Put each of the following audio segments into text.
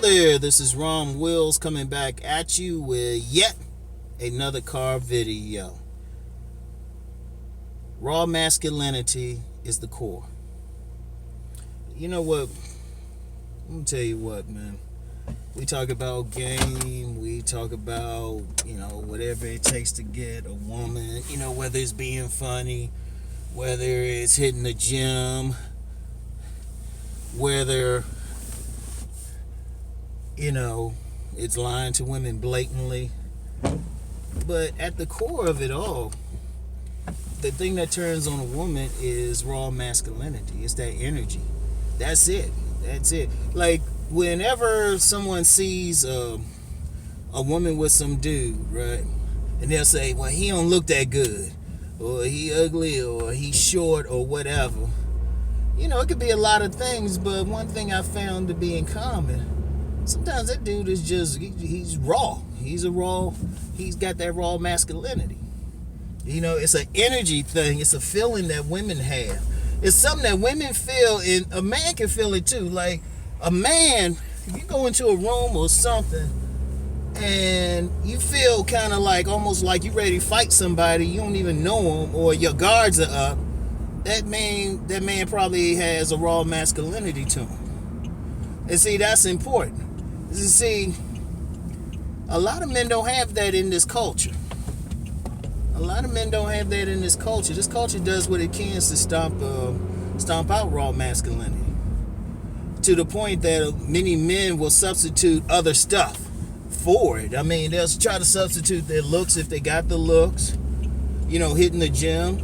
there, this is Rom Wills coming back at you with yet another car video. Raw masculinity is the core. You know what? Let me tell you what, man. We talk about game, we talk about, whatever it takes to get a woman, whether it's being funny, whether it's hitting the gym, whether it's lying to women blatantly. But at the core of it all, the thing that turns on a woman is raw masculinity. It's that energy. That's it. Like, whenever someone sees a woman with some dude, right? And they'll say, well, he don't look that good, or he ugly, or he's short, or whatever. It could be a lot of things, but one thing I found to be in common, sometimes that dude is just, he's raw. He's got that raw masculinity. It's an energy thing. It's a feeling that women have. It's something that women feel, and a man can feel it too. Like, a man, if you go into a room or something, and you feel kind of like, almost like you ready to fight somebody, you don't even know him, or your guards are up, that man probably has a raw masculinity to him. And see, that's important. You see, a lot of men don't have that in this culture. This culture does what it can to stomp out raw masculinity. To the point that many men will substitute other stuff for it. I mean, they'll try to substitute their looks if they got the looks. Hitting the gym,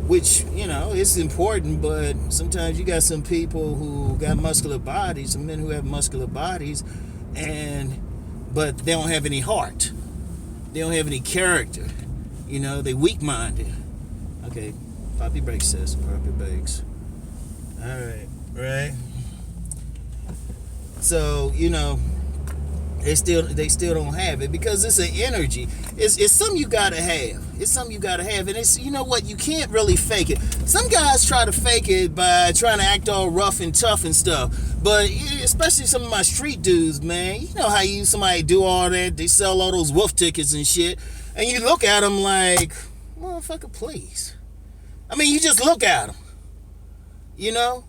which, it's important, but sometimes you got some people who got muscular bodies, some men who have muscular bodies, but they don't have any heart. They don't have any character. They weak-minded. Okay, pop your brakes, sis. Pop your brakes. All right. So, they still don't have it because it's an energy. It's something you gotta have. And it's, what, you can't really fake it. Some guys try to fake it by trying to act all rough and tough and stuff. But especially some of my street dudes, man. You know how somebody do all that? They sell all those wolf tickets and shit. And you look at them like, motherfucker, please. I mean, you just look at them.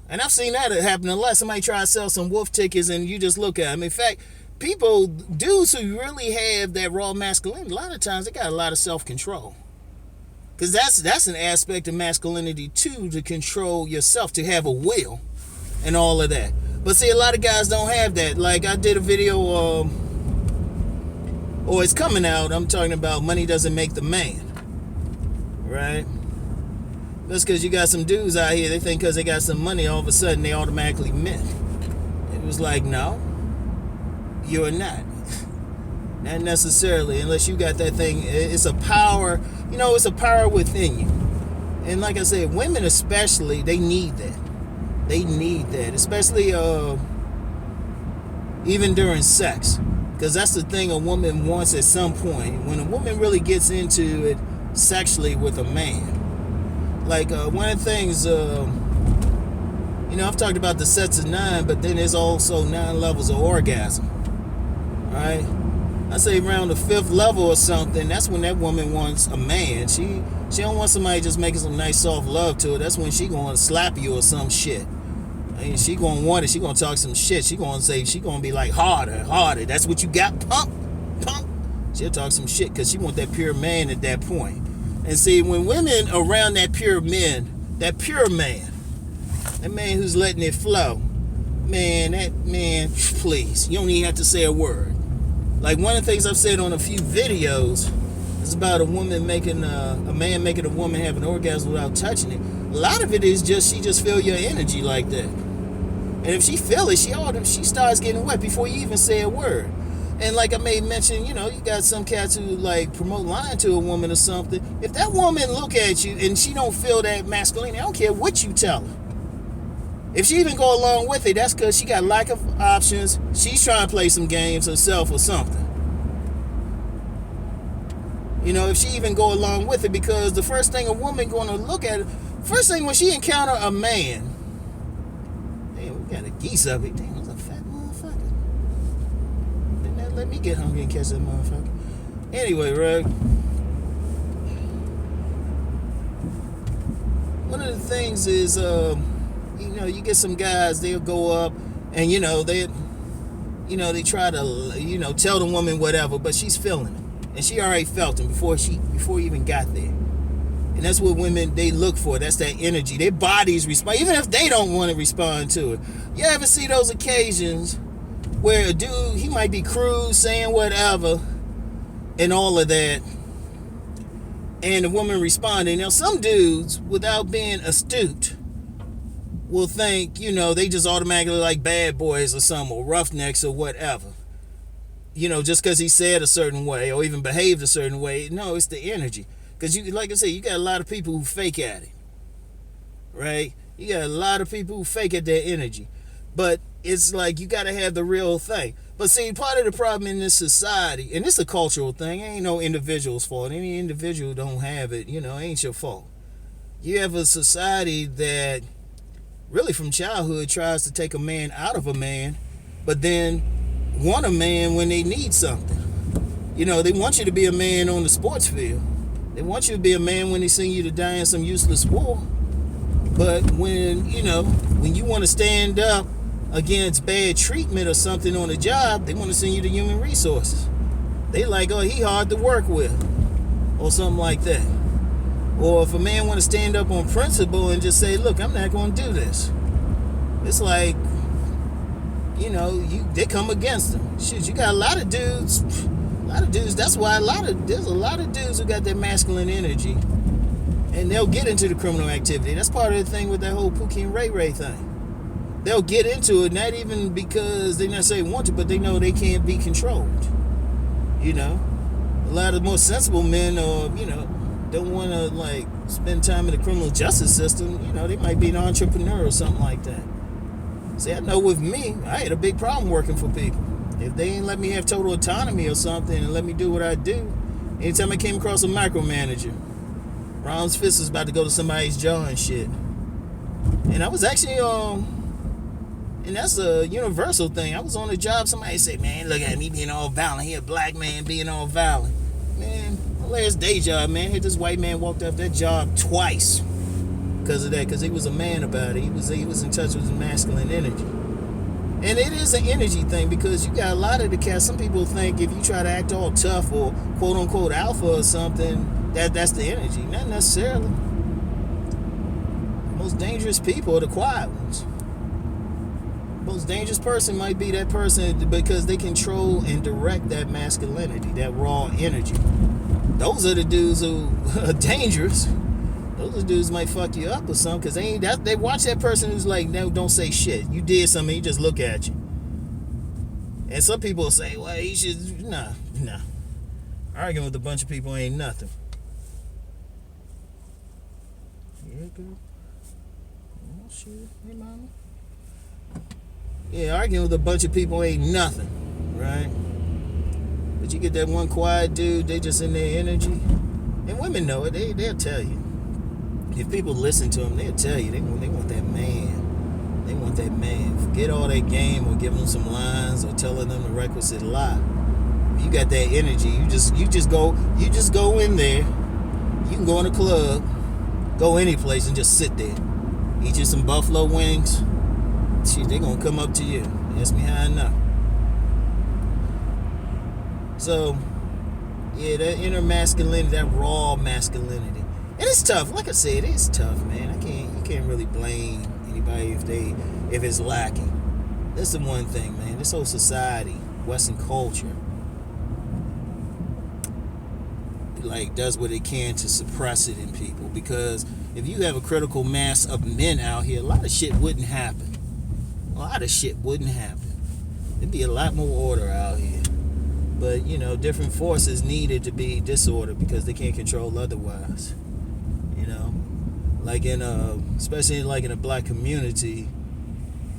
And I've seen that happen a lot. Somebody try to sell some wolf tickets and you just look at them. In fact, dudes who really have that raw masculinity, a lot of times they got a lot of self-control. Because that's an aspect of masculinity too, to control yourself, to have a will and all of that. But see, a lot of guys don't have that. Like, I did a video, or it's coming out, I'm talking about money doesn't make the man. Right? That's because you got some dudes out here, they think because they got some money, all of a sudden they automatically men. It was like, no, you're not. Not necessarily, unless you got that thing. It's a power, it's a power within you. And like I said, women especially, they need that. Especially even during sex. Because that's the thing a woman wants at some point. When a woman really gets into it sexually with a man. Like, one of the things, I've talked about the sets of 9, but then there's also 9 levels of orgasm. Alright? I say around the 5th level or something, that's when that woman wants a man. She don't want somebody just making some nice soft love to her. That's when she gonna slap you or some shit. And she gonna want it. She gonna talk some shit. She gonna be like, harder. That's what you got, pump. She'll talk some shit because she want that pure man at that point. And see, when women around that pure man, that man who's letting it flow, man, please, you don't even have to say a word. Like, one of the things I've said on a few videos is about a man making a woman have an orgasm without touching it. A lot of it is she just feel your energy like that. And if she feel it, she starts getting wet before you even say a word. And like I made mention, you got some cats who like promote lying to a woman or something. If that woman look at you and she don't feel that masculinity, I don't care what you tell her. If she even go along with it, that's because she got lack of options. She's trying to play some games herself or something. If she even go along with it, because the first thing a woman going to look at, first thing when she encounter a man, damn, we got a geese up here. Damn, that's a fat motherfucker. let me get hungry and catch that motherfucker. Anyway, right. One of the things is, you get some guys, they'll go up and, they try to, tell the woman whatever, but she's feeling it. And she already felt it before he even got there. And that's what women, they look for. That's that energy. Their bodies respond, even if they don't want to respond to it. You ever see those occasions where a dude, he might be crude, saying whatever, and all of that, and the woman responding. Now, some dudes, without being astute, will think, they just automatically like bad boys or something, or roughnecks or whatever. Just because he said a certain way or even behaved a certain way. No, it's the energy. Because, like I said, you got a lot of people who fake at it, right? You got a lot of people who fake at their energy. But it's like you got to have the real thing. But see, part of the problem in this society, and it's a cultural thing, it ain't no individual's fault. Any individual don't have it, ain't your fault. You have a society that really from childhood tries to take a man out of a man, but then want a man when they need something. They want you to be a man on the sports field. They want you to be a man when they send you to die in some useless war. But when you want to stand up against bad treatment or something on a job, they want to send you to human resources. They like, oh, he hard to work with, or something like that. Or if a man want to stand up on principle and just say, look, I'm not going to do this. It's like, they come against them. Shit, you got a lot of dudes. That's why there's a lot of dudes who got that masculine energy, and they'll get into the criminal activity. That's part of the thing with that whole Pookie and Ray Ray thing. They'll get into it, not even because they necessarily want to, but they know they can't be controlled. A lot of more sensible men, don't want to spend time in the criminal justice system. They might be an entrepreneur or something like that. See, I know with me, I had a big problem working for people. If they ain't let me have total autonomy or something and let me do what I do, anytime I came across a micromanager, Rom's fist was about to go to somebody's jaw and shit. And I was actually, and that's a universal thing. I was on a job, somebody said, man, look at me being all violent. He a black man being all violent. Man, my last day job, man, hit this white man walked off that job twice because of that, because he was a man about it. He was in touch with his masculine energy. And it is an energy thing, because you got a lot of the cats. Some people think if you try to act all tough or quote unquote alpha or something, that's the energy. Not necessarily. The most dangerous people are the quiet ones. The most dangerous person might be that person because they control and direct that masculinity, that raw energy. Those are the dudes who are dangerous. Those dudes might fuck you up or something, because they watch that person who's like, no, don't say shit. You did something, he just look at you. And some people will say, well, he should, nah. Arguing with a bunch of people ain't nothing. Yeah, girl. Oh, shit. Hey, mama. Yeah, arguing with a bunch of people ain't nothing, right? But you get that one quiet dude, they just in their energy. And women know it, they'll tell you. If people listen to them, they'll tell you they want that man. They want that man. Forget all that game or giving them some lines or telling them the requisite lie. You got that energy. You just go in there. You can go in a club, go any place and just sit there. Eat you some buffalo wings. Shit, they gonna come up to you. Ask me how I know. So, yeah, that inner masculinity, that raw masculinity. And it's tough. Like I said, it's tough, man. You can't really blame anybody if it's lacking. That's the one thing, man. This whole society, Western culture, does what it can to suppress it in people. Because if you have a critical mass of men out here, a lot of shit wouldn't happen. There'd be a lot more order out here. But, different forces needed to be disordered because they can't control otherwise. Especially in a black community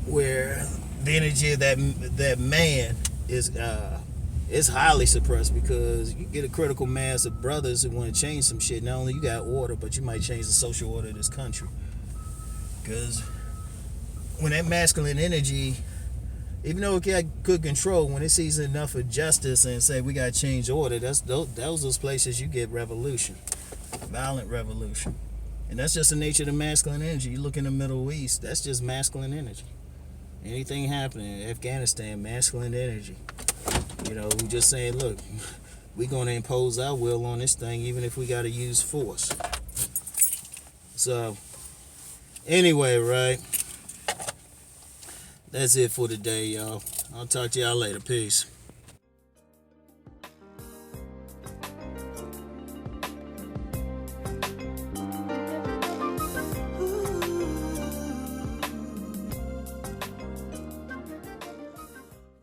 where the energy of that man is highly suppressed, because you get a critical mass of brothers who want to change some shit. Not only you got order, but you might change the social order of this country. Because when that masculine energy Even though it got good control, when it sees enough of justice and say we got to change order, that's those places you get revolution, violent revolution. And that's just the nature of the masculine energy. You look in the Middle East, that's just masculine energy. Anything happening in Afghanistan, masculine energy. You know, we just saying, look, we're going to impose our will on this thing, even if we got to use force. So, anyway, right? That's it for today, y'all. I'll talk to y'all later. Peace.